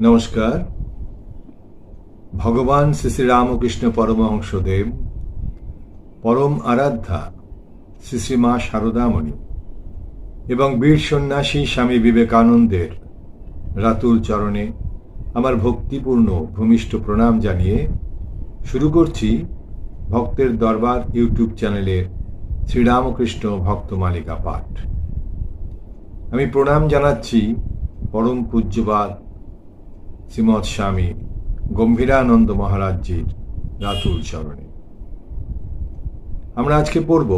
নমস্কার। ভগবান শ্রী শ্রী রামকৃষ্ণ পরমহংসদেব, পরম আরাধ্যা শ্রী শ্রী মা শারদামণি এবং বীর সন্ন্যাসী স্বামী বিবেকানন্দের রাতুল চরণে আমার ভক্তিপূর্ণ ভূমিষ্ঠ প্রণাম জানিয়ে শুরু করছি ভক্তের দরবার ইউটিউব চ্যানেলের শ্রীরামকৃষ্ণ ভক্ত মালিকা পাঠ। আমি প্রণাম জানাচ্ছি পরম পূজ্যবাদ শ্রীমৎ স্বামী গম্ভীরানন্দ মহারাজজির রাতুল চরণে। আমরা আজকে পড়ব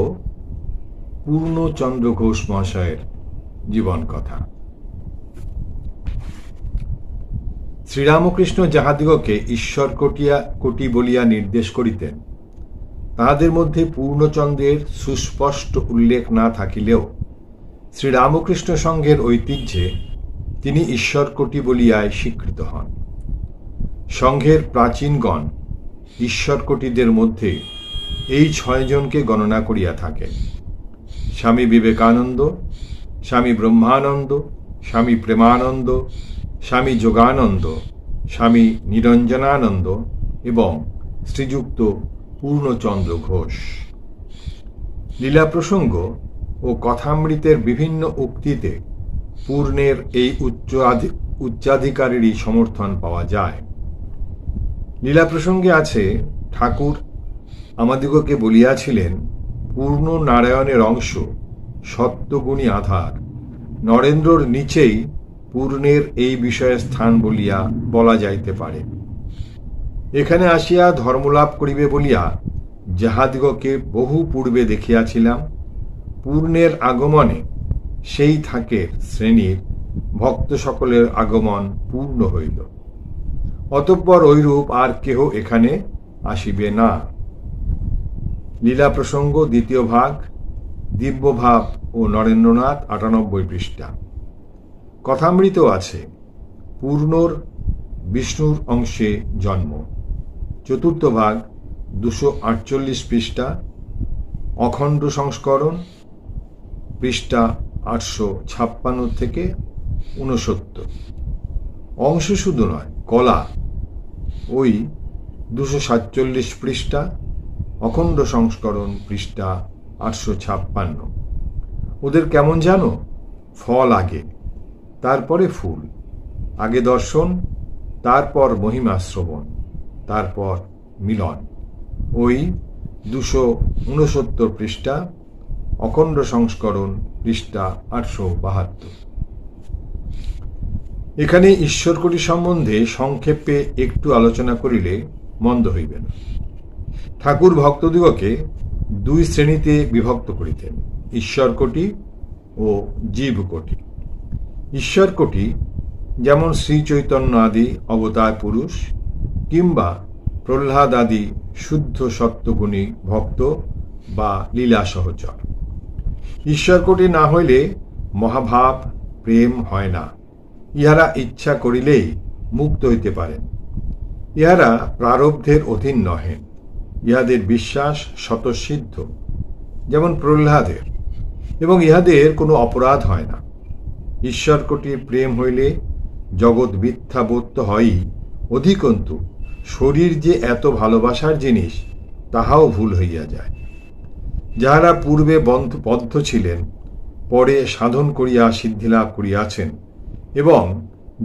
পূর্ণচন্দ্র ঘোষ মহাশয়ের জীবন কথা। শ্রীরামকৃষ্ণ যাহাদিগকে ঈশ্বর কোটি বলিয়া নির্দেশ করিতেন, তাহাদের মধ্যে পূর্ণচন্দ্রের সুস্পষ্ট উল্লেখ না থাকিলেও শ্রীরামকৃষ্ণ সংঘের ঐতিহ্যে তিনি ঈশ্বর কোটি বলিয়ায় স্বীকৃত হন। সংঘের প্রাচীনগণ ঈশ্বর কোটিদের মধ্যে এই 6 জনকে গণনা করিয়া থাকেন: স্বামী বিবেকানন্দ, স্বামী ব্রহ্মানন্দ, স্বামী প্রেমানন্দ, স্বামী যোগানন্দ, স্বামী নিরঞ্জনানন্দ এবং শ্রীযুক্ত পূর্ণচন্দ্র ঘোষ। লীলা প্রসঙ্গ ও কথামৃতের বিভিন্ন উক্তিতে পূর্ণের এই উচ্চাধিকারেরই সমর্থন পাওয়া যায়। লীলা প্রসঙ্গে আছে, ঠাকুর আমাদিগকে বলিয়াছিলেন, পূর্ণ নারায়ণের অংশ সত্যগুণী আধার, নরেন্দ্রর নিচেই পূর্ণের এই বিষয়ে স্থান বলিয়া বলা যাইতে পারে। এখানে আসিয়া ধর্মলাভ করিবে বলিয়া যাহাদিগকে বহু পূর্বে দেখিয়াছিলাম, পূর্ণের আগমনে সেই থাকের শ্রেণীর ভক্ত সকলের আগমন পূর্ণ হইল। অতঃপর ঐরূপ আর কেহ এখানে আসিবে না। লীলা প্রসঙ্গ 2য় ভাগ, দিব্যভাব ও নরেন্দ্রনাথ 98 পৃষ্ঠা। কথামৃত আছে, পূর্ণর বিষ্ণুর অংশে জন্ম, 4th ভাগ 248 পৃষ্ঠা, অখণ্ড সংস্করণ পৃষ্ঠা 856 থেকে 69। অংশ শুধু নয়, কলা ওই 247 পৃষ্ঠা, অখণ্ড সংস্করণ পৃষ্ঠা 856। ওদের কেমন জানো? ফল আগে, তারপরে ফুল, আগে দর্শন, তারপর মহিমা শ্রবণ, তারপর মিলন। ওই 269 পৃষ্ঠা, অখণ্ড সংস্করণ পৃষ্ঠা 872। এখানে ঈশ্বরকোটি সম্বন্ধে সংক্ষেপে একটু আলোচনা করিলে মন্দ হইবে না। ঠাকুর ভক্তদিগকে 2 শ্রেণীতে বিভক্ত করিতেন: ঈশ্বরকোটি ও জীবকোটি। ঈশ্বরকোটি যেমন শ্রী চৈতন্য আদি অবতার পুরুষ কিংবা প্রহ্লাদ আদি শুদ্ধ সত্যগুণী ভক্ত বা লীলা সহচর। ঈশ্বরকোটি না হইলে মহাভাব প্রেম হয় না। ইহারা ইচ্ছা করিলেই মুক্ত হইতে পারেন। ইহারা প্রারব্ধের অধীন নহেন। ইহাদের বিশ্বাস স্বতঃসিদ্ধ, যেমন প্রহ্লাদের, এবং ইহাদের কোনো অপরাধ হয় না। ঈশ্বরকোটির প্রেম হইলে জগৎ মিথ্যা বোধ তো হয়ই, অধিকন্তু শরীর যে এত ভালোবাসার জিনিস তাহাও ভুল হইয়া যায়। যাহারা পূর্বে বদ্ধ ছিলেন, পরে সাধন করিয়া সিদ্ধিলাভ করিয়াছেন এবং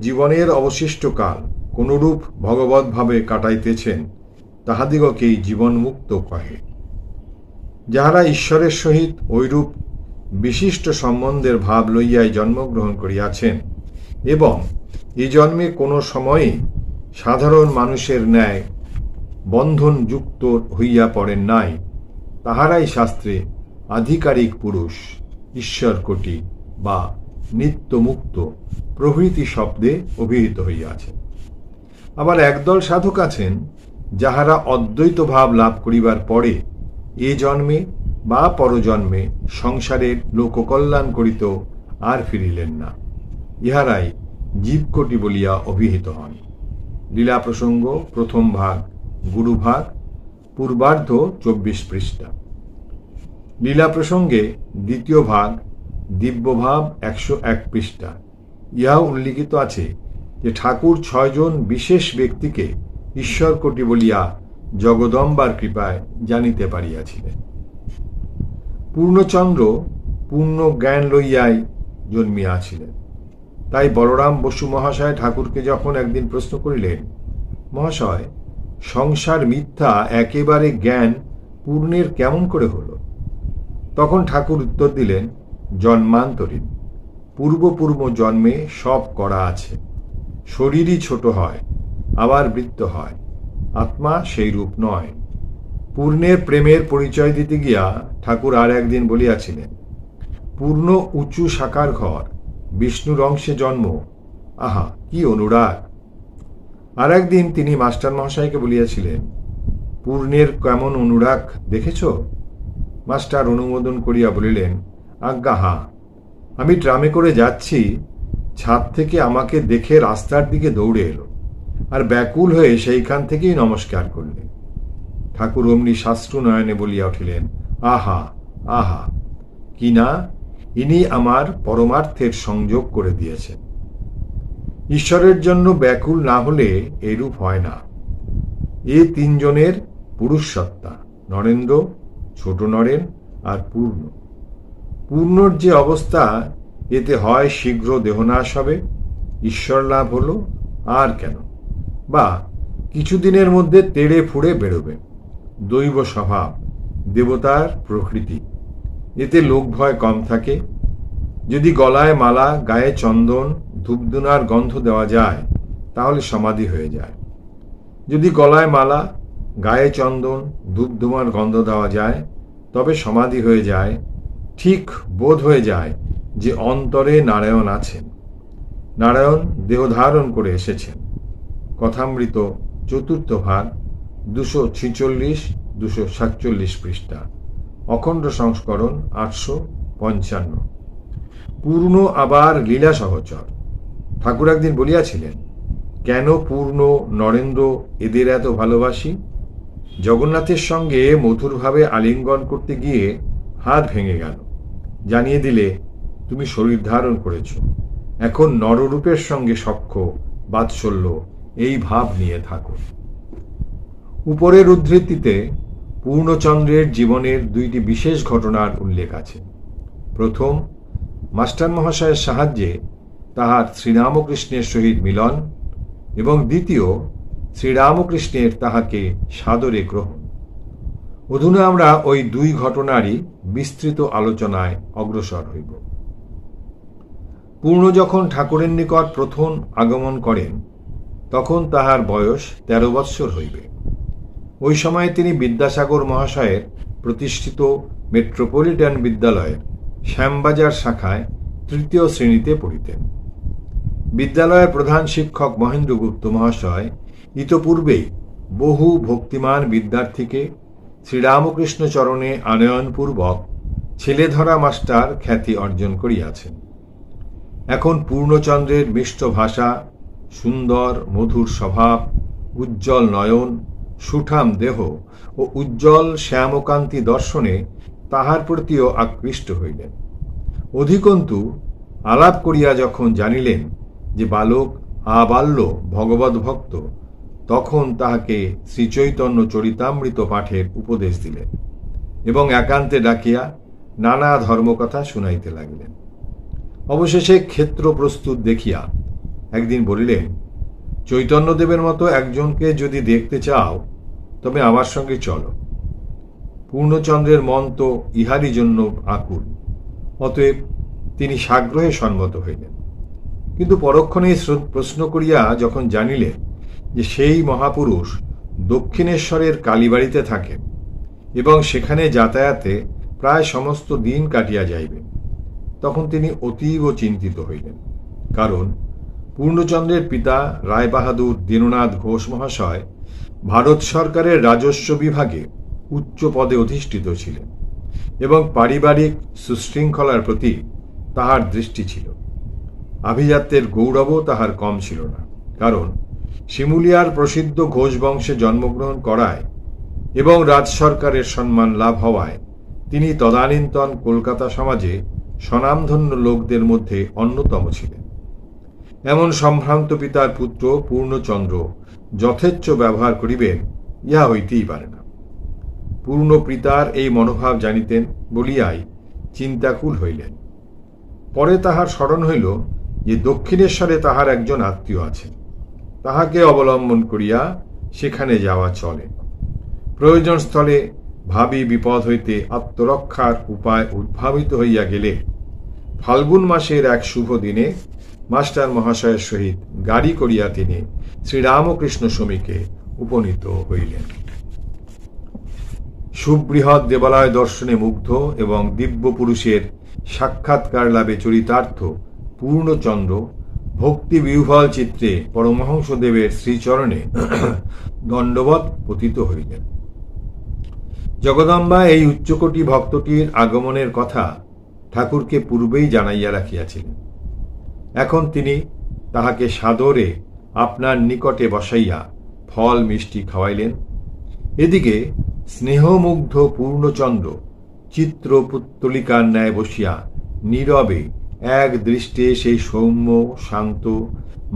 জীবনের অবশিষ্ট কাল কোনরূপ ভগবদ্ভাবে কাটাইতেছেন, তাহাদিগকেই জীবনমুক্ত কহে। যাহারা ঈশ্বরের সহিত ঐরূপ বিশিষ্ট সম্বন্ধের ভাব লইয়াই জন্মগ্রহণ করিয়াছেন এবং এই জন্মে কোনো সময়ে সাধারণ মানুষের ন্যায় বন্ধনযুক্ত হইয়া পড়েন নাই, তাহারাই শাস্ত্রে আধিকারিক পুরুষ, ঈশ্বরকোটি বা নিত্যমুক্ত প্রভৃতি শব্দে অভিহিত হইয়াছে। আবার একদল সাধক আছেন, যাহারা অদ্বৈত ভাব লাভ করিবার পরে এ জন্মে বা পরজন্মে সংসারের লোককল্যাণ করিত আর ফিরিলেন না। ইহারাই জীবকোটি বলিয়া অভিহিত হন। লীলা প্রসঙ্গ 1ম ভাগ, গুরুভাগ, পূর্বার্ধ 24 পৃষ্ঠা। লীলা প্রসঙ্গে 2য় ভাগ, দিব্যভাব 101 পৃষ্ঠা। ইহাও উল্লিখিত আছে, যে ঠাকুর 6 জন বিশেষ ব্যক্তিকে ঈশ্বরকোটি বলিয়া জগদম্বার কৃপায় জানিতে পারিয়াছিলেন। পূর্ণচন্দ্র পূর্ণ জ্ঞান লইয়াই জন্মিয়াছিলেন। তাই বলরাম বসু মহাশয় ঠাকুরকে যখন একদিন প্রশ্ন করিলেন, মহাশয়, সংসার মিথ্যা একেবারে জ্ঞান পূর্ণের কেমন করে হল? তখন ঠাকুর উত্তর দিলেন, জন্মান্তরীণ, পূর্ব জন্মে সব করা আছে। শরীরই ছোট হয়, আবার বৃত্ত হয়, আত্মা সেই রূপ নয়। পূর্ণের প্রেমের পরিচয় দিতে গিয়া ঠাকুর আর একদিন বলিয়াছিলেন, পূর্ণ উঁচু সাকার ঘর, বিষ্ণুর অংশে জন্ম, আহা কি অনুরাগ। আর একদিন তিনি মাস্টার মহাশয়কে বলিয়াছিলেন, পূর্ণের কেমন অনুরাগ দেখেছ? মাস্টার অনুমোদন করিয়া বলিলেন, আজ্ঞা হাঁ। আমি ট্রামে করে যাচ্ছি, ছাদ থেকে আমাকে দেখে রাস্তার দিকে দৌড়ে এলো, আর ব্যাকুল হয়ে সেইখান থেকেই নমস্কার করলেন। ঠাকুর অমনি শাস্ত্রু নয়নে বলিয়া উঠিলেন, আহা আহা, কি না, ইনি আমার পরমার্থের সংযোগ করে দিয়েছেন। ঈশ্বরের জন্য ব্যাকুল না হলে এরূপ হয় না। এ 3 জনের পুরুষ সত্তা, নরেন্দ্র, ছোট নরেন আর পূর্ণ। পূর্ণর যে অবস্থা, এতে হয় শীঘ্র দেহনাশ হবে, ঈশ্বর লাভ হলো, আর কেন, বা কিছুদিনের মধ্যে তেড়ে ফুড়ে বেরোবে। দৈব স্বভাব, দেবতার প্রকৃতি, এতে লোক ভয় কম থাকে। যদি গলায় মালা, গায়ে চন্দন, ধূপধুনার গন্ধ দেওয়া যায়, তাহলে সমাধি হয়ে যায়। যদি গলায় মালা, গায়ে চন্দন, ধূপধুমার গন্ধ দেওয়া যায়, তবে সমাধি হয়ে যায়। ঠিক বোধ হয়ে যায় যে অন্তরে নারায়ণ আছেন। নারায়ণ দেহ ধারণ করে এসেছেন। কথামৃত 4th ভাগ, 246-247 পৃষ্ঠা, অখণ্ড সংস্করণ 855। পূর্ণ আবার লীলা সহচর। ঠাকুর একদিন বলিয়াছিলেন, কেন পূর্ণ, নরেন্দ্র এদের এত ভালোবাসি? জগন্নাথের সঙ্গে মধুরভাবে আলিঙ্গন করতে গিয়ে হাত ভেঙে গেল। জানিয়ে দিলে, তুমি শরীর ধারণ করেছ, এখন নররূপের সঙ্গে সখ্য, বাৎসল্য, এই ভাব নিয়ে থাকো। উপরের উদ্ধৃতিতে পূর্ণচন্দ্রের জীবনের 2টি বিশেষ ঘটনার উল্লেখ আছে। প্রথম, মাস্টার মহাশয়ের সাহায্যে তাহার শ্রীরামকৃষ্ণের সহিত মিলন, এবং দ্বিতীয়, শ্রীরামকৃষ্ণের তাহাকে সাদরে গ্রহণ। অধুনা আমরা ওই 2 ঘটনারই বিস্তৃত আলোচনায় অগ্রসর হইব। পূর্ণ যখন ঠাকুরের নিকট প্রথম আগমন করেন, তখন তাহার বয়স 13 বৎসর হইবে। ওই সময় তিনি বিদ্যাসাগর মহাশয়ের প্রতিষ্ঠিত মেট্রোপলিটন বিদ্যালয়ের শ্যামবাজার শাখায় 3য় শ্রেণীতে পড়িতেন। বিদ্যালয়ের প্রধান শিক্ষক মহেন্দ্রগুপ্ত মহাশয় ইতপূর্বেই বহু ভক্তিমান বিদ্যার্থীকে শ্রীরামকৃষ্ণ চরণে আনয়নপূর্বক ছেলেধরা মাস্টার খ্যাতি অর্জন করিয়াছেন। এখন পূর্ণচন্দ্রের মিষ্ট ভাষা, সুন্দর মধুর স্বভাব, উজ্জ্বল নয়ন, সুঠাম দেহ ও উজ্জ্বল শ্যামকান্তি দর্শনে তাহার প্রতিও আকৃষ্ট হইলেন। অধিকন্তু আলাপ করিয়া যখন জানিলেন যে বালক আবাল্য ভগবত ভক্ত, তখন তাহাকে শ্রীচৈতন্য চরিতামৃত পাঠের উপদেশ দিলেন এবং একান্তে ডাকিয়া নানা ধর্মকথা শুনাইতে লাগিলেন। অবশেষে ক্ষেত্র প্রস্তুত দেখিয়া একদিন বলিলেন, চৈতন্যদেবের মতো একজনকে যদি দেখতে চাও, তবে আমার সঙ্গে চলো। পূর্ণচন্দ্রের মন তো ইহারই জন্য আকুল, অতএব তিনি সাগ্রহে সম্মত হইলেন। কিন্তু পরক্ষণেই প্রশ্ন করিয়া যখন জানিলেন যে সেই মহাপুরুষ দক্ষিণেশ্বরের কালীবাড়িতে থাকেন এবং সেখানে যাতায়াতে প্রায় সমস্ত দিন কাটিয়া যাইবে, তখন তিনি অতীব চিন্তিত হইলেন। কারণ পূর্ণচন্দ্রের পিতা রায়বাহাদুর দীননাথ ঘোষ মহাশয় ভারত সরকারের রাজস্ব বিভাগে উচ্চ পদে অধিষ্ঠিত ছিলেন এবং পারিবারিক সুশৃঙ্খলার প্রতি তাহার দৃষ্টি ছিল। আভিজাত্যের গৌরবও তাহার কম ছিল না, কারণ শিমুলিয়ার প্রসিদ্ধ ঘোষ বংশে জন্মগ্রহণ করায় এবং রাজ সরকারের সম্মান লাভ হওয়ায় তিনি তদানীন্তন কলকাতা সমাজে স্বনামধন্য লোকদের মধ্যে অন্যতম ছিলেন। এমন সম্ভ্রান্ত পিতার পুত্র পূর্ণচন্দ্র যথেচ্ছ ব্যবহার করিবেন, ইহা হইতেই পারে না। পূর্ণ পিতার এই মনোভাব জানিতেন বলিয়াই চিন্তাকুল হইলেন। পরে তাহার স্মরণ হইল যে দক্ষিণেশ্বরে তাহার একজন আত্মীয় আছেন, তাহাকে অবলম্বন করিয়া সেখানে যাওয়া চলে। প্রয়োজন স্থলে ভাবী বিপদ হইতে আত্মরক্ষার উপায় উদ্ভাবিত হইয়া গেলে ফাল্গুন মাসের এক শুভ দিনে মাস্টার মহাশয়ের সহিত গাড়ি করিয়া তিনি শ্রীরামকৃষ্ণ স্বামীকে উপনীত হইলেন। সুবৃহৎ দেবালয় দর্শনে মুগ্ধ এবং দিব্য পুরুষের সাক্ষাৎকার লাভে চরিতার্থ পূর্ণচন্দ্র ভক্তি বিহ্বল চিত্রে পরমহংসদেবের শ্রীচরণে দণ্ডবৎ পতিত হইলেন। জগদম্বা এই উচ্চকোটি ভক্তটির আগমনের কথা ঠাকুরকে পূর্বেই জানাইয়া রাখিয়াছিলেন। এখন তিনি তাহাকে সাদরে আপনার নিকটে বসাইয়া ফল মিষ্টি খাওয়াইলেন। এদিকে স্নেহমুগ্ধ পূর্ণচন্দ্র চিত্রপুত্তলিকার ন্যায় বসিয়া নীরবে এক দৃষ্টে সেই সৌম্য শান্ত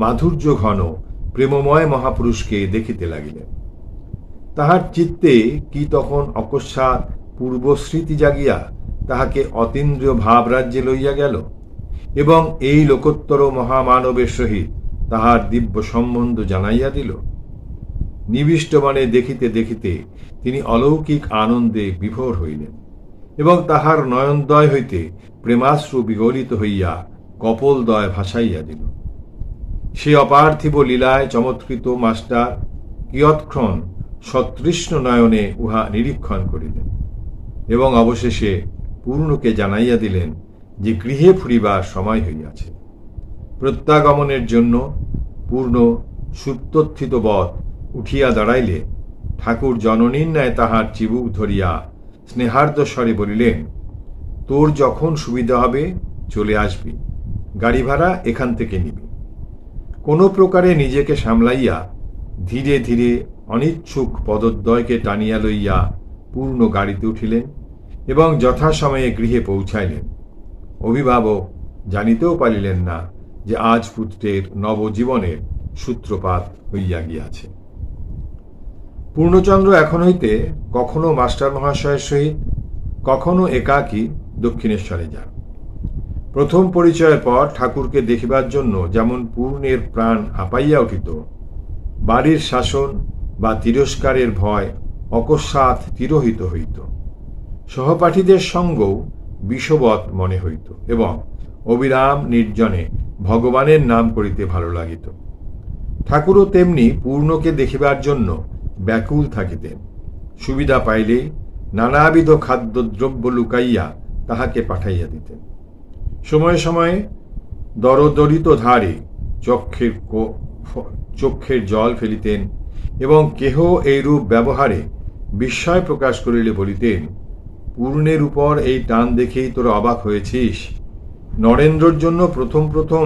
মাধুর্য ঘন প্রেমময় মহাপুরুষকে দেখিতে লাগিলেন। তাহার চিত্তে কি তখন অকস্মাৎ পূর্বস্মৃতি জাগিয়া তাহাকে অতীন্দ্রিয় ভাবরাজ্যে লইয়া গেল এবং এই লোকোত্তর মহামানবের সহিত তাহার দিব্য সম্বন্ধ জানাইয়া দিল। নিবিষ্টবাণে দেখিতে দেখিতে তিনি অলৌকিক আনন্দে বিভোর হইলেন এবং তাহার নয়নদ্বয় হইতে প্রেমাশ্রু বিগলিত হইয়া কপোলদ্বয় ভাসাইয়া দিল। সে অপার্থিব লীলায় চমৎকৃত মাস্টার কিয়ৎক্ষণ সতৃষ্ণ নয়নে উহা নিরীক্ষণ করিলেন এবং অবশেষে পূর্ণকে জানাইয়া দিলেন যে গৃহে ফুরিবার সময় হইয়াছে। প্রত্যাগমনের জন্য পূর্ণ সুপ্তোত্থিতবৎ উঠিয়া দাঁড়াইলে ঠাকুর জননীর ন্যায় তাহার চিবুক ধরিয়া স্নেহার্দ্র স্বরে বলিলেন, তোর যখন সুবিধা হবে চলে আসবি, গাড়ি ভাড়া এখান থেকে নিবি। কোনো প্রকারে নিজেকে সামলাইয়া ধীরে ধীরে অনিচ্ছুক পদদ্বয়কে টানিয়া লইয়া পূর্ণ গাড়িতে উঠিলেন এবং যথাসময়ে গৃহে পৌঁছাইলেন। অভিভাবক জানিতেও পারিলেন না যে আজ পুত্রের নবজীবনের সূত্রপাত হইয়া গিয়াছে। পূর্ণচন্দ্র এখন হইতে কখনো মাস্টার মহাশয়ের সহিত কখনো একাকী দক্ষিণেশ্বরে যান। প্রথম পরিচয়ের পর ঠাকুরকে দেখিবার জন্য যেমন পূর্ণের প্রাণ হাঁপাইয়া উঠিত, বাড়ির শাসন বা তিরস্কারের ভয় অকস্মাৎ তিরোহিত হইত। সহপাঠীদের সঙ্গও বিষবৎ মনে হইত এবং অবিরাম নির্জনে ভগবানের নাম করিতে ভালো লাগিত। ঠাকুরও তেমনি পূর্ণকে দেখিবার জন্য ব্যাকুল থাকিতেন। সুবিধা পাইলে নানাবিধ খাদ্যদ্রব্য লুকাইয়া তাহাকে পাঠাইয়া দিতেন। সময়ে সময়ে দরদরিত ধারে চক্ষের জল ফেলিতেন এবং কেহ এইরূপ ব্যবহারে বিস্ময় প্রকাশ করিলে বলিতেন, পূর্ণের উপর এই টান দেখেই তোরা অবাক হয়েছিস। নরেন্দ্রর জন্য প্রথম প্রথম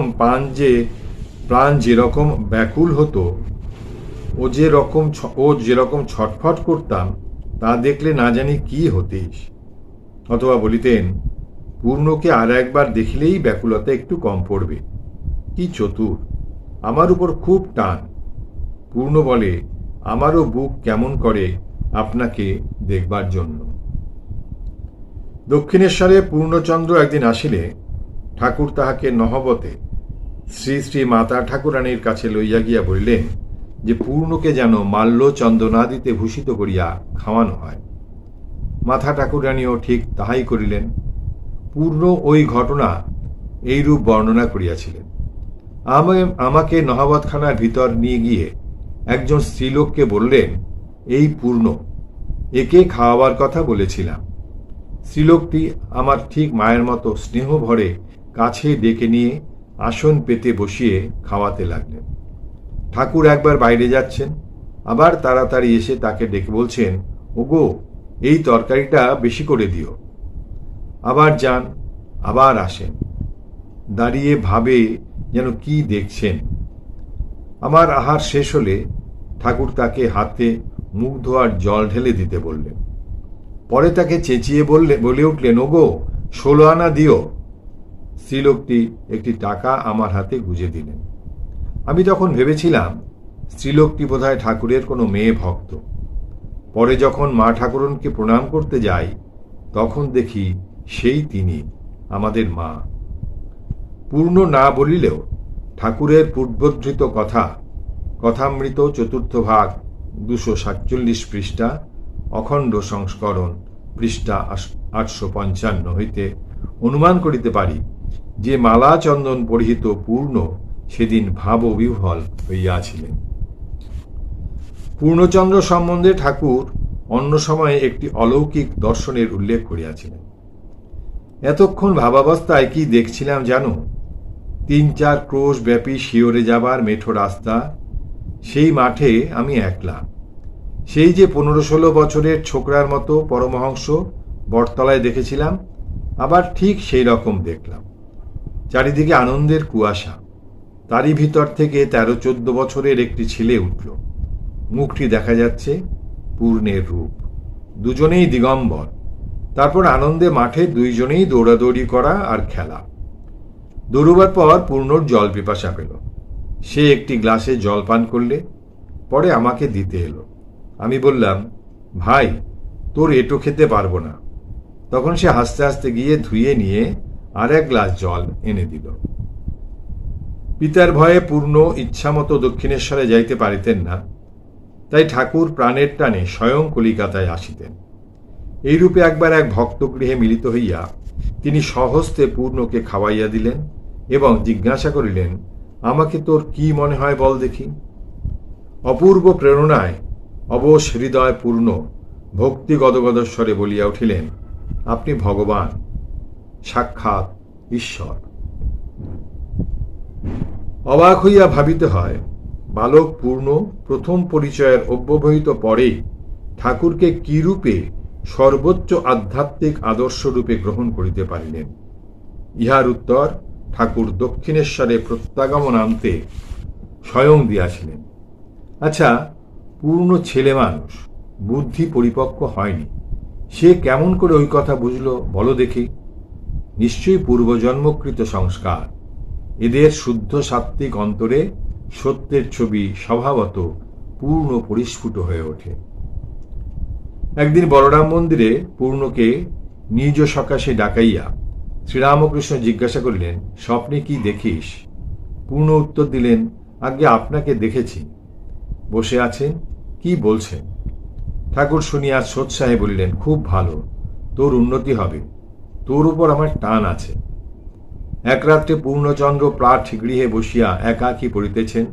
প্রাণ যেরকম ব্যাকুল হতো, ও যেরকম ছটফট করতাম তা দেখলে না জানি কি হতিস। অথবা বলিতেন, পূর্ণকে আর একবার দেখিলেই ব্যাকুলতা একটু কম পড়বে। কি চতুর, আমার উপর খুব টান। পূর্ণ বলে, আমারও বুক কেমন করে আপনাকে দেখবার জন্য। দক্ষিণেশ্বরে পূর্ণচন্দ্র একদিন আসিলে ঠাকুর তাহাকে নহবতে শ্রী শ্রী মাতা ঠাকুরানীর কাছে লইয়া গিয়া বলিলেন যে পূর্ণকে যেন মাল্য চন্দনাদিতে ভূষিত করিয়া খাওয়ানো হয়। মাতা ঠাকুরানীও ঠিক তাহাই করিলেন। পূর্ণ ওই ঘটনা এইরূপ বর্ণনা করিয়াছিলেন। আমাকে নহবতখানার ভিতর নিয়ে গিয়ে একজন স্ত্রীলোককে বললেন, এই পূর্ণ, একে খাওয়াবার কথা বলেছিলাম। স্ত্রীলোকটি আমার ঠিক মায়ের মতো স্নেহ ভরে কাছে ডেকে নিয়ে আসন পেতে বসিয়ে খাওয়াতে লাগলেন। ঠাকুর একবার বাইরে যাচ্ছেন, আবার তাড়াতাড়ি এসে তাকে ডেকে বলছেন, ওগো, এই তরকারিটা বেশি করে দিও। আবার যান, আবার আসেন। দাঁড়িয়ে ভাবে যেন কি দেখছেন। আমার আহার শেষ হলে ঠাকুর তাকে হাতে মুখ ধোয়ার জল ঢেলে দিতে বললেন। পরে তাকে চেঁচিয়ে বলে উঠলেন, ওগো, 16 আনা দিও। স্ত্রীলোকটি একটি টাকা আমার হাতে গুজে দিলেন। আমি তখন ভেবেছিলাম স্ত্রীলোকটি বোধহয় ঠাকুরের কোনো মেয়ে ভক্ত। পরে যখন মা ঠাকুরনকে প্রণাম করতে যাই, তখন দেখি সেই তিনি, আমাদের মা। পূর্ণ না বলিলেও ঠাকুরের পূর্বোদ্ধৃত কথামৃত 4th ভাগ 247 পৃষ্ঠা, অখণ্ড সংস্করণ পৃষ্ঠা 855 হইতে অনুমান করিতে পারি যে মালা চন্দন পরিহিত পূর্ণ সেদিন ভাববিহ্বল হইয়াছিলেন। পূর্ণচন্দ্র সম্বন্ধে ঠাকুর অন্য সময়ে একটি অলৌকিক দর্শনের উল্লেখ করিয়াছিলেন। এতক্ষণ ভাবাবস্থায় কি দেখছিলাম জানো? 3-4 ক্রোশ ব্যাপী শিওরে যাবার মেঠো রাস্তা, সেই মাঠে আমি একলা। সেই যে 15-16 বছরের ছোকরার মতো পরমহংস বটতলায় দেখেছিলাম, আবার ঠিক সেই রকম দেখলাম। চারিদিকে আনন্দের কুয়াশা। তারই ভিতর থেকে 13-14 বছরের একটি ছেলে উঠল। মুখটি দেখা যাচ্ছে পূর্ণের রূপ। দুজনেই দিগম্বর। তারপর আনন্দে মাঠে দুইজনেই দৌড়াদৌড়ি করা আর খেলা। দৌড়বার পর পূর্ণর জল পিপাসা পেল। সে একটি গ্লাসে জল পান করলে, পরে আমাকে দিতে এলো। আমি বললাম, ভাই, তোর এটো খেতে পারবো না। তখন সে হাসতে হাসতে গিয়ে ধুয়ে নিয়ে আর 1 গ্লাস জল এনে দিল। পিতার ভয়ে পূর্ণ ইচ্ছামতো দক্ষিণেশ্বরে যাইতে পারিতেন না, তাই ঠাকুর প্রাণের টানে স্বয়ং কলিকাতায় আসিতেন। এইরূপে একবার এক ভক্তগৃহে মিলিত হইয়া তিনি স্বহস্তে পূর্ণকে খাওয়াইয়া দিলেন এবং জিজ্ঞাসা করিলেন, আমাকে তোর কি মনে হয় বল দেখি। অপূর্ব প্রেরণায় অবশ হৃদয় পূর্ণ ভক্তি গদগদ স্বরে বলিয়া উঠিলেন, আপনি ভগবান, সাক্ষাৎ ঈশ্বর। অবাক হইয়া ভাবিতে হয়, বালক পূর্ণ প্রথম পরিচয়ের অব্যবহিত পরেই ঠাকুরকে কি রূপে সর্বোচ্চ আধ্যাত্মিক আদর্শরূপে গ্রহণ করিতে পারিলেন। ইহার উত্তর ঠাকুর দক্ষিণেশ্বরে প্রত্যাগমনান্তে স্বয়ং দিয়াছিলেন। আচ্ছা, পূর্ণ ছেলে মানুষ, বুদ্ধি পরিপক্ক হয়নি, সে কেমন করে ওই কথা বুঝল বলো দেখি? নিশ্চয়ই পূর্বজন্মকৃত সংস্কার। এদের শুদ্ধ সাত্ত্বিক অন্তরে সত্যের ছবি স্বভাবত পূর্ণ পরিস্ফুট হয়ে ওঠে। একদিন বলরাম মন্দিরে পূর্ণকে নিজ সকাশে ডাকাইয়া শ্রীরামকৃষ্ণ জিজ্ঞাসা করিলেন, স্বপ্নে কি দেখিস? পূর্ণ উত্তর দিলেন, আগে আপনাকে দেখেছি। বসে আছেন, কি বলছেন? ঠাকুর শুনিয়া সোৎসাহে বলিলেন, খুব ভালো, তোর উন্নতি হবে, তোর উপর আমার টান আছে। এক রাত্রে পূর্ণচন্দ্র প্রাঠ গৃহে বসিয়া একাকী পড়িতেছেন।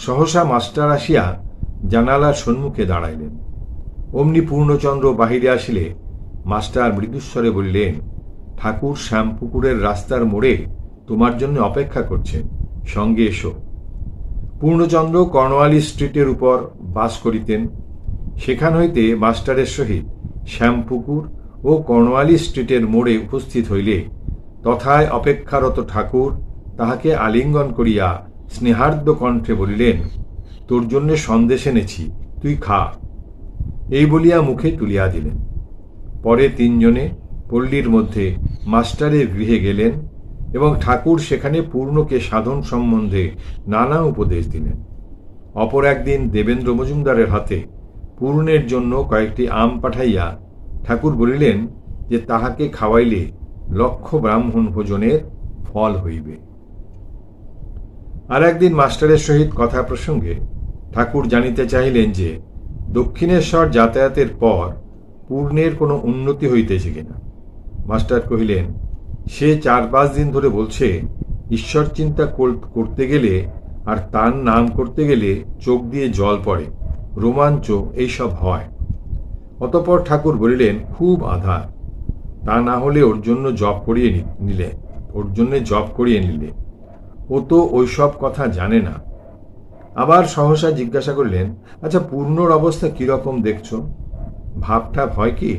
সহসা মাস্টার আসিয়া জানালার সম্মুখে দাঁড়াইলেন। অমনি পূর্ণচন্দ্র বাহিরে আসিলে মাস্টার মৃদুস্বরে বলিলেন, ঠাকুর শ্যামপুকুরের রাস্তার মোড়ে তোমার জন্য অপেক্ষা করছেন, সঙ্গে এসো। পূর্ণচন্দ্র কর্নওয়ালিস স্ট্রিটের উপর বাস করিতেন। সেখান হইতে মাস্টারের সহিত শ্যামপুকুর ও কর্নওয়ালিস স্ট্রিটের মোড়ে উপস্থিত হইলে তথায় অপেক্ষারত ঠাকুর তাহাকে আলিঙ্গন করিয়া স্নেহার্দ্র কণ্ঠে বলিলেন, তোর জন্য সন্দেশ এনেছি, তুই খা। এই বলিয়া মুখে তুলিয়া দিলেন। পরে 3 জনে পল্লীর মধ্যে মাস্টারের গৃহে গেলেন এবং ঠাকুর সেখানে পূর্ণকে সাধন সম্বন্ধে নানা উপদেশ দিলেন। অপর একদিন দেবেন্দ্র মজুমদারের হাতে পূর্ণের জন্য কয়েকটি আম পাঠাইয়া ঠাকুর বলিলেন যে তাহাকে খাওয়াইলে 1,00,000 ব্রাহ্মণ ভোজনের ফল হইবে। আর একদিন মাস্টারের সহিত কথা প্রসঙ্গে ঠাকুর জানিতে চাহিলেন যে দক্ষিণেশ্বর যাতায়াতের পর পূর্ণের কোনো উন্নতি হইতেছে কিনা। মাস্টার কহিলেন, সে 4-5 দিন ধরে বলছে ঈশ্বর চিন্তা করতে গেলে আর তার নাম করতে গেলে চোখ দিয়ে জল পড়ে, রোমাঞ্চ এইসব হয়। অতঃপর ঠাকুর বলিলেন, খুব আধার, তা না হলে ওর জন্য জপ করিয়ে নিলে, ও তো ওইসব কথা জানে না। আবার সহসা জিজ্ঞাসা করলেন, আচ্ছা, পূর্ণর অবস্থা কিরকম দেখছ? ভাবটাপ হয় কি?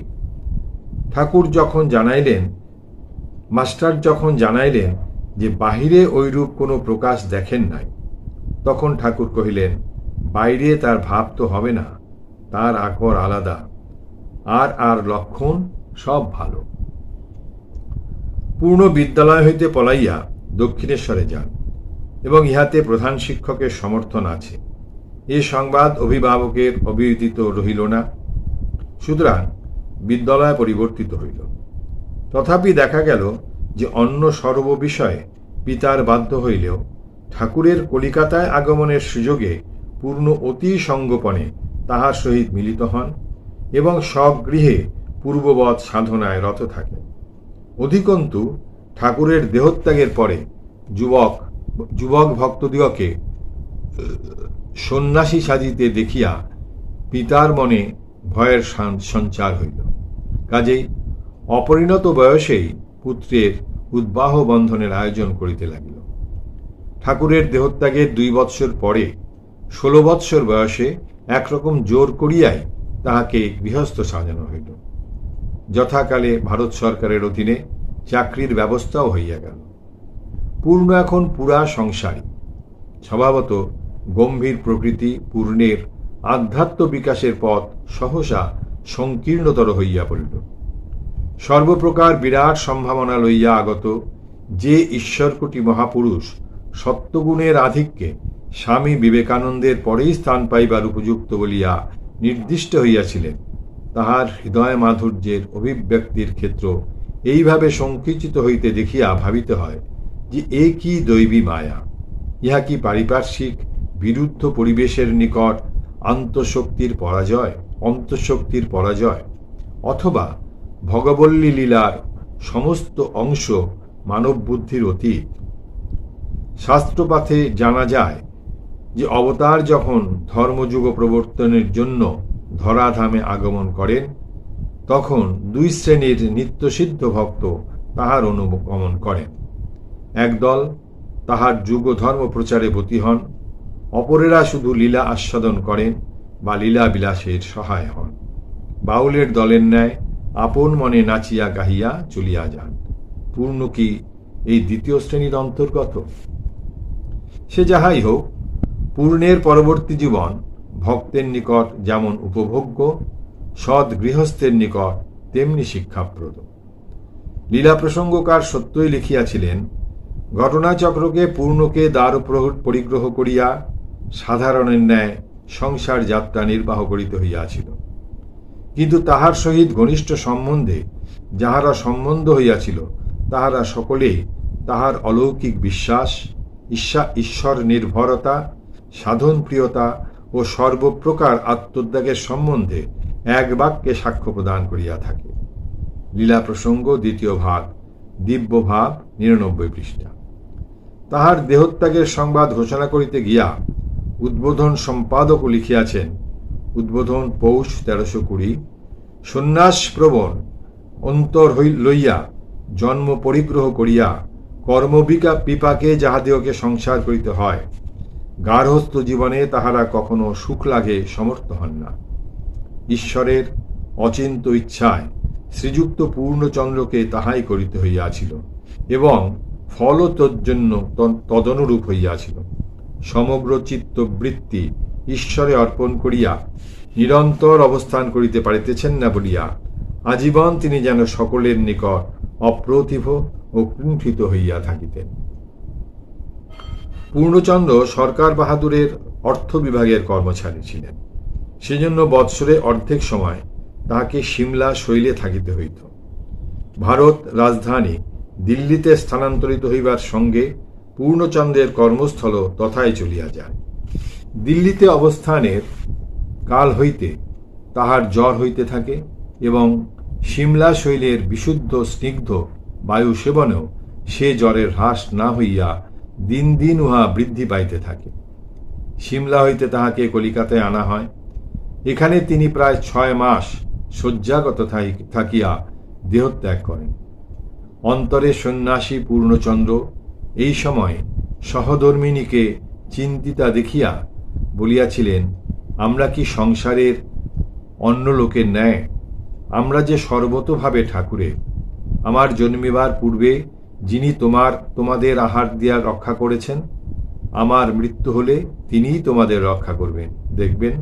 মাস্টার যখন জানাইলেন যে বাহিরে ওইরূপ কোনো প্রকাশ দেখেন নাই, তখন ঠাকুর কহিলেন, বাইরে তার ভাব তো হবে না, তার আকর আলাদা, আর লক্ষণ সব ভালো। পূর্ণ বিদ্যালয় হইতে পলাইয়া দক্ষিণেশ্বরে যান। এবং ইহাতে প্রধান শিক্ষকের সমর্থন আছে। এ সংবাদ অভিভাবকের অবিদিত রহিল না, সুতরাং বিদ্যালয় পরিবর্তিত হইল। তথাপি দেখা গেল যে অন্য সর্ব বিষয়ে পিতার বাধ্য হইলেও ঠাকুরের কলিকাতায় আগমনের সুযোগে পূর্ণ অতি সঙ্গোপনে তাহার সহিত মিলিত হন এবং স্বগৃহে পূর্ববৎ সাধনায় রত থাকেন। অধিকন্তু ঠাকুরের দেহত্যাগের পরে যুবক ভক্তদিগকে সন্ন্যাসী সাজিতে দেখিয়া পিতার মনে ভয়ের সঞ্চার হইল। কাজেই অপরিণত বয়সেই পুত্রের উদ্বাহ বন্ধনের আয়োজন করিতে লাগিল। ঠাকুরের দেহত্যাগের 2 বৎসর পরে 16 বৎসর বয়সে একরকম জোর করিয়াই তাহাকে গৃহস্থ সাজানো হইল। যথাকালে ভারত সরকারের অধীনে চাকরির ব্যবস্থাও হইয়া গেল। পূর্ণ এখন পুরা সংসারী। স্বভাবত গম্ভীর প্রকৃতি পূর্ণের আধ্যাত্ম বিকাশের পথ সহসা সংকীর্ণতর হইয়া পড়িল। সর্বপ্রকার বিরাট সম্ভাবনা লইয়া আগত যে ঈশ্বরকোটি মহাপুরুষ সত্যগুণের আধিক্যে স্বামী বিবেকানন্দের পরেই স্থান পাইবার উপযুক্ত বলিয়া নির্দিষ্ট হইয়াছিলেন, তাহার হৃদয় মাধুর্যের অভিব্যক্তির ক্ষেত্র এইভাবে সংকুচিত হইতে দেখিয়া ভাবিতে হয় যে এ কি দৈবী মায়া, ইহা কি পারিপার্শ্বিক বিরুদ্ধ পরিবেশের নিকট অন্তঃশক্তির পরাজয়, অথবা ভগবল্লী লীলার সমস্ত অংশ মানব বুদ্ধির অতীত। শাস্ত্রপাথে জানা যায় যে অবতার যখন ধর্মযুগ প্রবর্তনের জন্য ধরাধামে আগমন করেন, তখন 2 শ্রেণীর নিত্যসিদ্ধ ভক্ত তাহার অনুগমন করেন। একদল তাহার যুগ ধর্ম প্রচারে ব্রতী হন, অপরেরা শুধু লীলা আস্বাদন করেন বা লীলা বিলাসের সহায় হন। বাউলের দলের ন্যায় আপন মনে নাচিয়া গাহিয়া চলিয়া যান। পূর্ণ কি এই 2য় শ্রেণীর অন্তর্গত? সে যাহাই হোক, পূর্ণের পরবর্তী জীবন ভক্তের নিকট যেমন উপভোগ্য, সৎ গৃহস্থের নিকট তেমনি শিক্ষাপ্রদ। লীলা প্রসঙ্গকার সত্যই লিখিয়াছিলেন, ঘটনাচক্রকে পূর্ণকে দ্বার পরিগ্রহ করিয়া সাধারণের ন্যায় সংসার যাত্রা নির্বাহ করিতে হইয়াছিল। কিন্তু তাহার সহিত ঘনিষ্ঠ সম্বন্ধে যাহারা সম্বন্ধ হইয়াছিল, তাহারা সকলেই তাহার অলৌকিক বিশ্বাস, ঈশ্বর নির্ভরতা, সাধন প্রিয়তা ও সর্বপ্রকার আত্মত্যাগের সম্বন্ধে এক বাক্যে সাক্ষ্য প্রদান করিয়া থাকে। লীলা প্রসঙ্গ 2য় ভাগ, দিব্য ভাব, 99 পৃষ্ঠা। তাহার দেহত্যাগের সংবাদ ঘোষণা করিতে গিয়া উদ্বোধন সম্পাদকও লিখিয়াছেন, উদ্বোধন পৌষ 1320, সন্ন্যাস প্রবণ অন্তর লইয়া জন্ম পরিগ্রহ করিয়া বিপাকে যাহাদিওকে সংসার করিতে হয়, গার্হস্থ্য জীবনে তাহারা কখনো সুখ লাভে সমর্থ হন না। ঈশ্বরের অচিন্ত ইচ্ছায় শ্রীযুক্ত পূর্ণচন্দ্রকে তাহাই করিতে হইয়াছিল এবং ফলও তদনুরূপ হইয়াছিল। সমগ্র চিত্তবৃত্তি ঈশ্বরে অর্পণ করিয়া নিরন্তর অবস্থান করিতে পারিতেছেন না বলিয়া আজীবন তিনি যেন সকলের নিকট অপ্রতিভ ও কুণ্ঠিত হইয়া থাকিতেন। পূর্ণচন্দ্র সরকার বাহাদুরের অর্থ বিভাগের কর্মচারী ছিলেন। সেজন্য বৎসরে অর্ধেক সময় তাহাকে সিমলা শৈলে থাকিতে হইত। ভারত রাজধানী দিল্লিতে স্থানান্তরিত হইবার সঙ্গে পূর্ণচন্দ্রের কর্মস্থল তথায় চলিয়া যায়। দিল্লিতে অবস্থানের কাল হইতে তাহার জ্বর হইতে থাকে এবং সিমলা শৈলের বিশুদ্ধ স্নিগ্ধ বায়ু সেবনেও সে জ্বরের হ্রাস না হইয়া দিন দিন উহা বৃদ্ধি পাইতে থাকে। সিমলা হইতে তাহাকে কলিকাতায় আনা হয়। এখানে তিনি প্রায় 6 মাস শয্যাগত থাকিয়া দেহত্যাগ করেন। অন্তরে সন্ন্যাসী পূর্ণচন্দ্র এই সময় সহধর্মিণীকে চিন্তিতা দেখিয়া বলিয়াছিলেন, আমরা কি সংসারের অন্য লোকের ন্যায়? আমরা যে সর্বতোভাবে ঠাকুরের। আমার জন্মিবার পূর্বে যিনি তোমাদের আহার দিয়া রক্ষা করেছেন, আমার মৃত্যু হলে তিনিই তোমাদের রক্ষা করবেন, দেখবেন।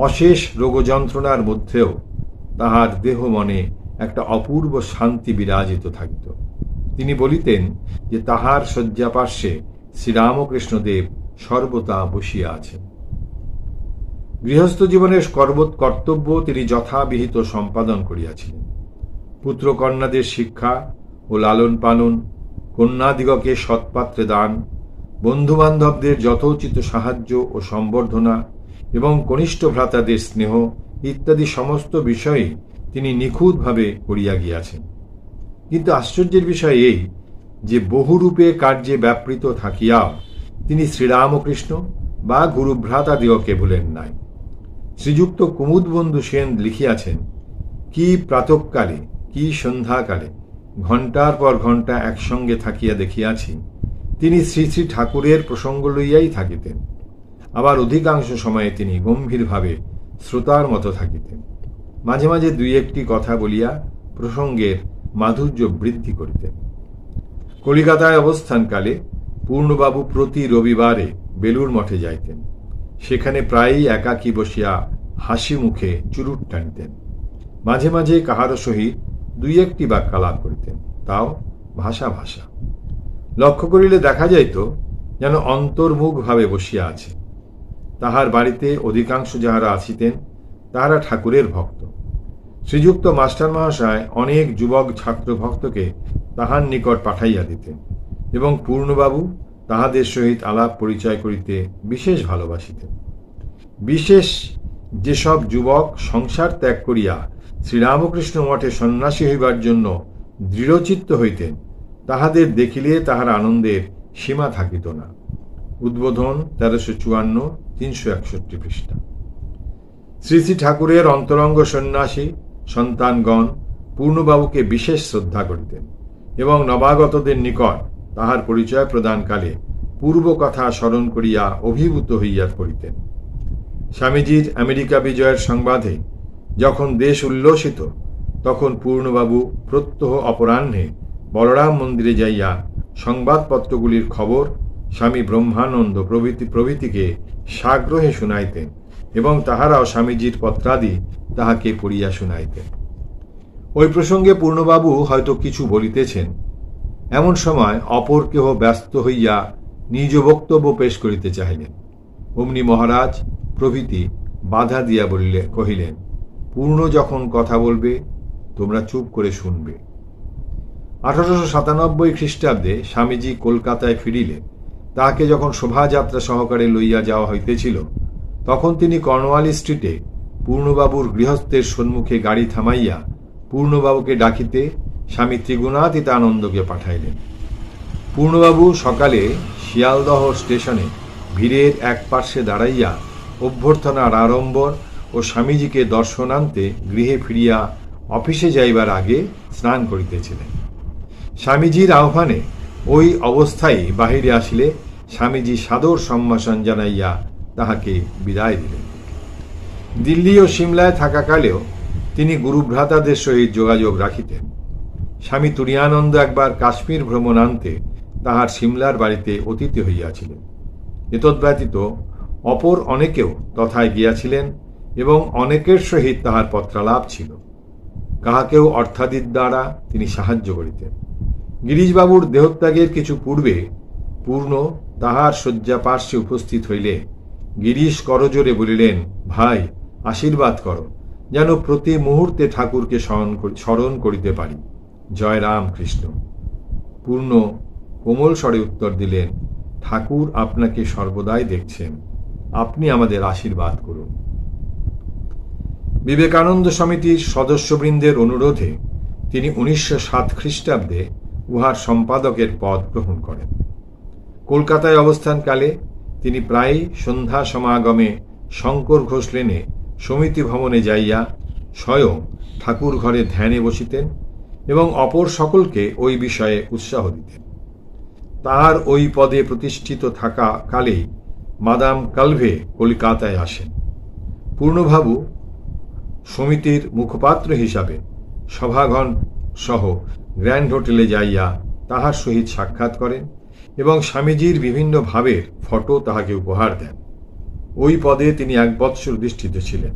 অশেষ রোগযন্ত্রণার মধ্যেও তাহার দেহ মনে একটা অপূর্ব শান্তি বিরাজিত থাকিত। তিনি বলিতেন যে তাহার শয্যাপার্শ্বে শ্রীরামকৃষ্ণদেব সর্বদা বসিয়া আছেন। গৃহস্থ জীবনের কর্তব্য তিনি যথাবিহিত সম্পাদন করিয়াছিলেন। পুত্রকন্যাদের শিক্ষা ও লালন পালন, কন্যাদিগকে সৎপাত্রে দান, বন্ধুবান্ধবদের যথোচিত সাহায্য ও সম্বর্ধনা এবং কনিষ্ঠ ভ্রাতাদের স্নেহ ইত্যাদি সমস্ত বিষয়ে তিনি নিখুঁতভাবে করিয়া গিয়াছেন। কিন্তু আশ্চর্যের বিষয় এই যে বহুরূপে কার্যে ব্যাপৃত থাকিয়াও তিনি শ্রীরামকৃষ্ণ বা গুরুভ্রাতাদিগকে ভুলেন নাই। শ্রীযুক্ত কুমুদবন্ধু সেন লিখিয়াছেন, কি প্রাতঃকালে কি সন্ধ্যাকালে ঘণ্টার পর ঘণ্টা একসঙ্গে থাকিয়া দেখিয়াছি তিনি শ্রী শ্রী ঠাকুরের প্রসঙ্গ লইয়াই থাকিতেন। আবার অধিকাংশ সময়ে তিনি গম্ভীরভাবে শ্রোতার মতো থাকিতেন। মাঝে মাঝে দুই একটি কথা বলিয়া প্রসঙ্গের মাধুর্য বৃদ্ধি করিতেন। কলিকাতায় অবস্থানকালে পূর্ণবাবু প্রতি রবিবারে বেলুর মঠে যাইতেন। সেখানে প্রায়ই একাকী বসিয়া হাসি মুখে চুরুট টানিতেন। মাঝে মাঝে কাহারও সহিত দুই একটি বাক্যালাপ করিতেন, তাও ভাষা ভাষা। লক্ষ্য করিলে দেখা যাইত যেন অন্তর্মুখভাবে বসিয়া আছে। তাহার বাড়িতে অধিকাংশ যাহারা আসিতেন তাহারা ঠাকুরের ভক্ত। শ্রীযুক্ত মাস্টার মহাশয় অনেক যুবক ছাত্র ভক্তকে তাহার নিকট পাঠাইয়া দিতেন এবং পূর্ণবাবু তাহাদের সহিত আলাপ পরিচয় করিতে বিশেষ ভালোবাসিতেন। বিশেষ যেসব যুবক সংসার ত্যাগ করিয়া শ্রীরামকৃষ্ণ মঠে সন্ন্যাসী হইবার জন্য দৃঢ়চিত্ত হইতেন, তাহাদের দেখিলে তাহার আনন্দের সীমা থাকিত না। উদ্বোধন 1354, 361 পৃষ্ঠা। শ্রী শ্রী ঠাকুরের অন্তরঙ্গ সন্ন্যাসী সন্তানগণ পূর্ণবাবুকে বিশেষ শ্রদ্ধা করিতেন এবং নবাগতদের নিকট তাহার পরিচয় প্রদানকালে পূর্ব কথা স্মরণ করিয়া অভিভূত হইয়া পড়িতেন। স্বামীজির আমেরিকা বিজয়ের সংবাদে যখন দেশ উল্লসিত, তখন পূর্ণবাবু প্রত্যহ অপরাহ্নে বলরাম মন্দিরে যাইয়া সংবাদপত্রগুলির খবর স্বামী ব্রহ্মানন্দ প্রভৃতিকে সাগ্রহে শুনাইতেন এবং তাহারাও স্বামীজির পত্রাদি তাহাকে পড়িয়া শুনাইতেন। ওই প্রসঙ্গে পূর্ণবাবু হয়তো কিছু বলিতেছেন, এমন সময় অপর কেহ ব্যস্ত হইয়া নিজ বক্তব্য পেশ করিতে চাহিলেন। অমনি মহারাজ প্রভৃতি বাধা দিয়া কহিলেন, পূর্ণ যখন কথা বলবে তোমরা চুপ করে শুনবে। 1897 খ্রিস্টাব্দে স্বামীজি কলকাতায় ফিরিলে তাহাকে যখন শোভাযাত্রা সহকারে লইয়া যাওয়া হইতেছিল, তখন তিনি কর্নওয়ালি স্ট্রিটে পূর্ণবাবুর গৃহস্থের সম্মুখে গাড়ি থামাইয়া পূর্ণবাবুকে ডাকিতে স্বামী ত্রিগুণাতীতানন্দকে পাঠাইলেন। পূর্ণবাবু সকালে শিয়ালদহ স্টেশনে ভিড়ের এক পার্শ্বে দাঁড়াইয়া অভ্যর্থনার আড়ম্বর ও স্বামীজিকে দর্শনান্তে গৃহে ফিরিয়া অফিসে যাইবার আগে স্নান করিতেছিলেন। স্বামীজির আহ্বানে ওই অবস্থায় বাহিরে আসিলে স্বামীজি সাদর সম্ভাষণ জানাইয়া তাহাকে বিদায় দিলেন। দিল্লি ও সিমলায় থাকাকালেও তিনি গুরুভ্রাতাদের সহিত যোগাযোগ রাখিতেন। স্বামী তুরীয়ানন্দ একবার কাশ্মীর ভ্রমণান্তে তাহার সিমলার বাড়িতে অতিথি হইয়াছিলেন। এতদ্ব্যতীত অপর অনেকেও তথায় গিয়াছিলেন এবং অনেকের সহিত তাহার পত্রালাপ ছিল। কাহাকেও অর্থাদির দ্বারা তিনি সাহায্য করিতেন। গিরিশবাবুর দেহত্যাগের কিছু পূর্বে পূর্ণ তাহার শয্যা পার্শ্বে উপস্থিত হইলে গিরিশ করজোরে বলিলেন, ভাই আশীর্বাদ করো, যেন প্রতি মুহূর্তে ঠাকুরকে স্মরণ করিতে পারি। জয় রাম কৃষ্ণ। পূর্ণ কোমল স্বরে উত্তর দিলেন, ঠাকুর আপনাকে সর্বদাই দেখছেন, আপনি আমাদের আশীর্বাদ করুন। বিবেকানন্দ সমিতির সদস্যবৃন্দের অনুরোধে তিনি 1907 খ্রিস্টাব্দে উহার সম্পাদকের পদ গ্রহণ করেন। কলকাতায় অবস্থানকালে তিনি প্রায়ই সন্ধ্যা সমাগমে শঙ্কর ঘোষ লেনে সমিতি ভবনে যাইয়া স্বয়ং ঠাকুর ঘরে ধ্যানে বসিতেন এবং অপর সকলকে ওই বিষয়ে উৎসাহ দিতেন। তাহার ওই পদে প্রতিষ্ঠিত থাকা কালেই মাদাম কালভে কলিকাতায় আসেন। পূর্ণবাবু সমিতির মুখপাত্র হিসাবে সভাঘন সহ গ্র্যান্ড হোটেলে যাইয়া তাহার সহিত সাক্ষাৎ করেন এবং স্বামীজির বিভিন্ন ভাবের ফটো তাহাকে উপহার দেন। ওই পদে তিনি 1 বৎসর অধিষ্ঠিত ছিলেন।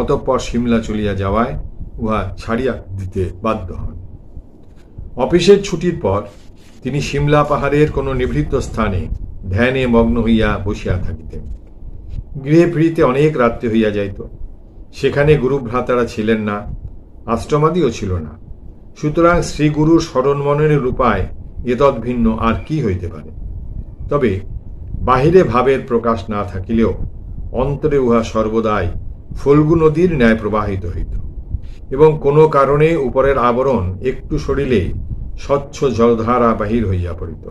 অতঃপর সিমলা চলিয়া যাওয়ায় উহা ছাড়িয়া দিতে বাধ্য হন। অফিসের ছুটির পর তিনি সিমলা পাহাড়ের কোনো নিভৃত স্থানে ধ্যানে মগ্ন হইয়া বসিয়া থাকিতেন। গৃহে ফিরিতে অনেক রাত্রি হইয়া যাইত। সেখানে গুরুভ্রাতারা ছিলেন না, আশ্রমাদিও ছিল না। সুতরাং শ্রীগুরুর স্মরণমননের উপায় এতদ ভিন্ন আর কি হইতে পারে? তবে বাহিরে ভাবের প্রকাশ না থাকিলেও অন্তরে উহা সর্বদাই ফল্গু নদীর ন্যায় প্রবাহিত হইত, এবং কোনো কারণে উপরের আবরণ একটু সরিলেই স্বচ্ছ জলধারা বাহির হইয়া পড়িত।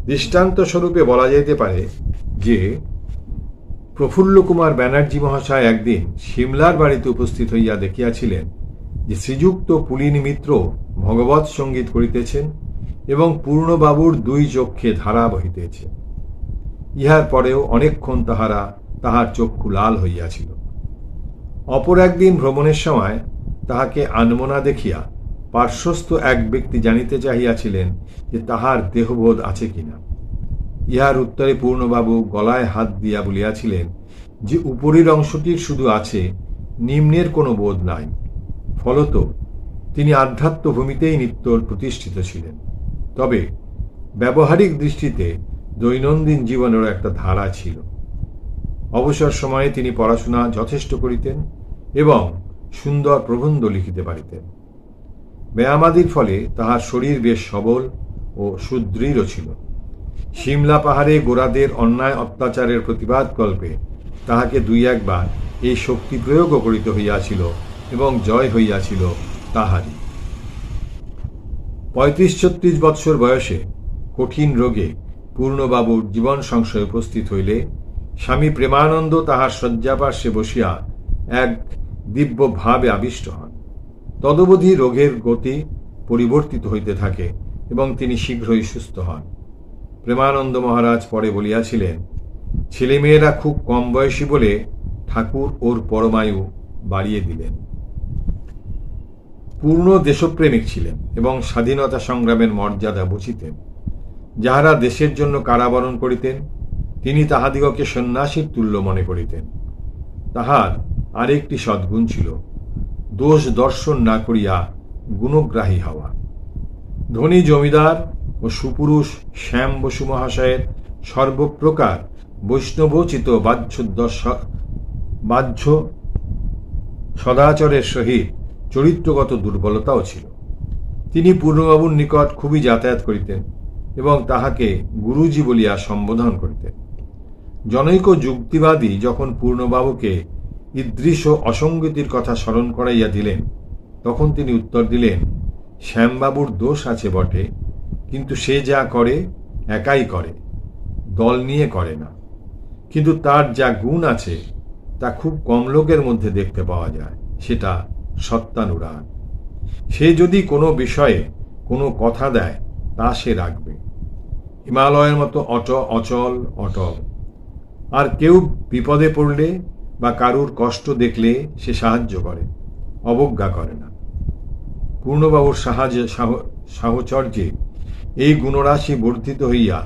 দৃষ্টান্ত স্বরূপে বলা যাইতে পারে যে প্রফুল্ল কুমার ব্যানার্জি মহাশয় একদিন সিমলার বাড়িতে উপস্থিত হইয়া দেখিয়াছিলেন যে শ্রীযুক্ত পুলিন মিত্র ভগবৎ সঙ্গীত করিতেছেন এবং পূর্ণবাবুর দুই চক্ষে ধারা বহিতেছে। ইহার পরেও অনেকক্ষণ তাহার চক্ষু লাল হইয়াছিল। অপর একদিন ভ্রমণের সময় তাহাকে আনমনা দেখিয়া পার্শ্বস্থ এক ব্যক্তি জানিতে চাহিয়াছিলেন যে তাহার দেহবোধ আছে কিনা। ইহার উত্তরে পূর্ণবাবু গলায় হাত দিয়া বলিয়াছিলেন যে উপরের অংশটির শুধু আছে, নিম্নের কোনো বোধ নাই। ফলত তিনি আধ্যাত্ম ভূমিতেই নিত্য প্রতিষ্ঠিত ছিলেন। তবে ব্যবহারিক দৃষ্টিতে দৈনন্দিন জীবনেরও একটা ধারা ছিল। অবসর সময়ে তিনি পড়াশোনা যথেষ্ট করিতেন এবং সুন্দর প্রবন্ধ লিখিতে পারিতেন। ব্যায়ামাদির ফলে তাহার শরীর বেশ সবল ও সুদৃঢ় ছিল। সিমলা পাহাড়ে গোরাদের অন্যায় অত্যাচারের প্রতিবাদ কল্পে তাহাকে দুই একবার এই শক্তি প্রয়োগও করিতে হইয়াছিল এবং জয় হইয়াছিল তাহারই। ৩৫-৩৬ বৎসর বয়সে কঠিন রোগে পূর্ণবাবুর জীবন সংশয় উপস্থিত হইলে স্বামী প্রেমানন্দ তাহার শয্যাপার্শ্বে বসিয়া এক দিব্য ভাবে আবিষ্ট হন। তদবধি রোগের গতি পরিবর্তিত হইতে থাকে এবং তিনি শীঘ্রই সুস্থ হন। প্রেমানন্দ মহারাজ পরে বলিয়াছিলেন, ছেলেমেয়েরা খুব কম বয়সী বলে ঠাকুর ওর পরমায়ু বাড়িয়ে দিলেন। পূর্ণ দেশপ্রেমিক ছিলেন এবং স্বাধীনতা সংগ্রামের মর্যাদা বুঝিতেন। যাহারা দেশের জন্য কারাবরণ করিতেন তিনি তাহাদিগকে সন্ন্যাসীর তুল্য মনে করিতেন। তাহার আরেকটি সদ্গুণ ছিল দোষ দর্শন না করিয়া গুণগ্রাহী হওয়া। ধনী জমিদার ও সুপুরুষ শ্যাম বসু মহাশয়ের সর্বপ্রকার বৈষ্ণবোচিত বাহ্য সদাচরের সহিত চরিত্রগত দুর্বলতাও ছিল। তিনি পূর্ণবাবুর নিকট খুবই যাতায়াত করিতেন এবং তাহাকে গুরুজি বলিয়া সম্বোধন করিতেন। জনৈক যুক্তিবাদী যখন পূর্ণবাবুকে ঈদৃশ অসঙ্গতির কথা স্মরণ করাইয়া দিলেন, তখন তিনি উত্তর দিলেন, শ্যামবাবুর দোষ আছে বটে, কিন্তু সে যা করে একাই করে, দল নিয়ে করে না। কিন্তু তার যা গুণ আছে তা খুব কম লোকের মধ্যে দেখতে পাওয়া যায়, সেটা সত্যানুরাগ। সে যদি কোনো বিষয়ে কোনো কথা দেয় তা সে রাখবে, হিমালয়ের মতো অচল অটল। আর কেউ বিপদে পড়লে বা কারুর কষ্ট দেখলে সে সাহায্য করে, অবজ্ঞা করে না। পূর্ণবাবুর সাহচর্যে এই গুণরাশি বর্ধিত হইয়া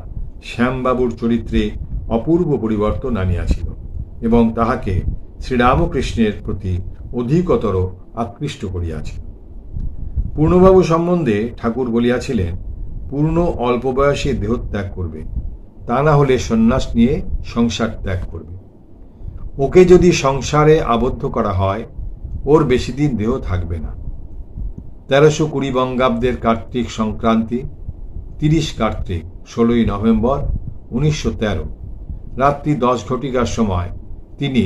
শ্যামবাবুর চরিত্রে অপূর্ব পরিবর্তন আনিয়াছিল এবং তাহাকে শ্রীরামকৃষ্ণের প্রতি অধিকতর আকৃষ্ট করিয়াছিল। পূর্ণবাবু সম্বন্ধে ঠাকুর বলিয়াছিলেন, পূর্ণ অল্প বয়সে দেহত্যাগ করবে, তা না হলে সন্ন্যাস নিয়ে সংসার ত্যাগ করবে। ওকে যদি সংসারে আবদ্ধ করা হয় ওর বেশি দিন দেহ থাকবে না। ১৩২০ বঙ্গাব্দের কার্তিক সংক্রান্তি ৩০ কার্তিক ১৬ই নভেম্বর ১৯১৩ রাত্রি ১০ ঘটিকার সময় তিনি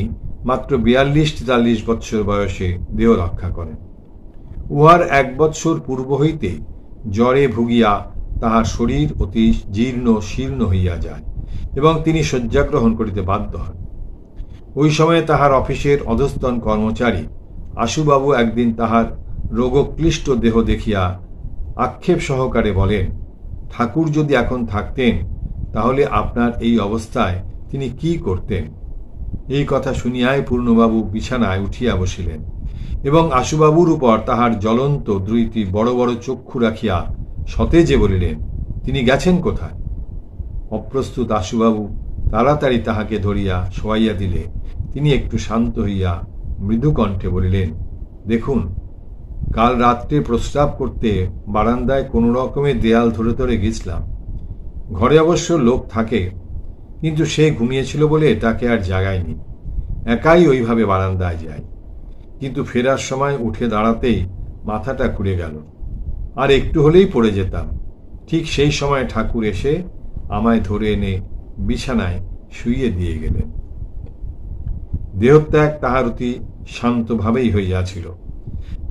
মাত্র ৪২-৪৩ বৎসর বয়সে দেহ রক্ষা করেন। উহার ১ বৎসর পূর্ব হইতে জ্বরে ভুগিয়া তাহার শরীর অতি জীর্ণ শীর্ণ হইয়া যায় এবং তিনি শয্যাগ্রহণ করিতে বাধ্য হন। ওই সময়ে তাহার অফিসের অধস্তন কর্মচারী আশুবাবু একদিন তাহার রোগক্লিষ্ট দেহ দেখিয়া আক্ষেপ সহকারে বলেন, ঠাকুর যদি এখন থাকতেন তাহলে আপনার এই অবস্থায় তিনি কি করতেন? এই কথা শুনিয়াই পূর্ণবাবু বিছানায় উঠিয়া বসিলেন এবং আশুবাবুর উপর তাহার জ্বলন্ত দুইটি বড় বড় চক্ষু রাখিয়া সতেজে বলিলেন, তিনি গেছেন কোথায়? অপ্রস্তুত আশুবাবু তাড়াতাড়ি তাহাকে ধরিয়া শোয়াইয়া দিলে তিনি একটু শান্ত হইয়া মৃদু কণ্ঠে বলিলেন, দেখুন, কাল রাত্রে প্রস্রাব করতে বারান্দায় কোনো রকমের দেয়াল ধরে ধরে গেছিলাম। ঘরে অবশ্য লোক থাকে, কিন্তু সে ঘুমিয়েছিল বলে তাকে আর জাগায়নি। একাই ওইভাবে বারান্দায় যাই, কিন্তু ফেরার সময় উঠে দাঁড়াতেই মাথাটা ঘুরে গেল, আর একটু হলেই পড়ে যেতাম। ঠিক সেই সময় ঠাকুর এসে আমায় ধরে এনে বিছানায় শুইয়ে দিয়ে গেলেন। দেহত্যাগ তাহার অতি শান্তভাবেই হইয়াছিল।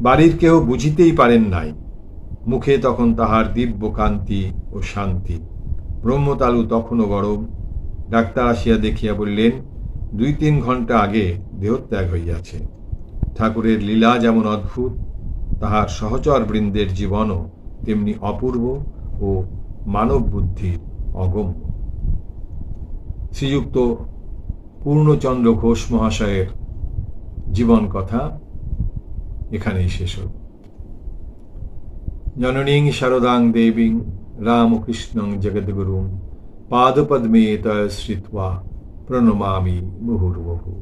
বাড়ির কেহ বুঝিতেই পারেন নাই। মুখে তখন তাহার দিব্য কান্তি ও শান্তি। ব্রহ্মতালু তখনও গরম। ডাক্তার আসিয়া দেখিয়া বললেন, 2-3 ঘণ্টা আগে দেহত্যাগ হইয়াছে। ঠাকুরের লীলা যেমন অদ্ভুত, তাহার সহচর বৃন্দের জীবনও তেমনি অপূর্ব ও মানব বুদ্ধির অগম্য। শ্রীযুক্ত পূর্ণচন্দ্র ঘোষ মহাশয়ের জীবন কথা এখানেই শেষ হল। জননীং শারদাং দেবীং রামকৃষ্ণং জগদ্গুরুং পাদপদ্মে তয় শ্রিত্বা প্রণমামি মুহুর্মুহুঃ।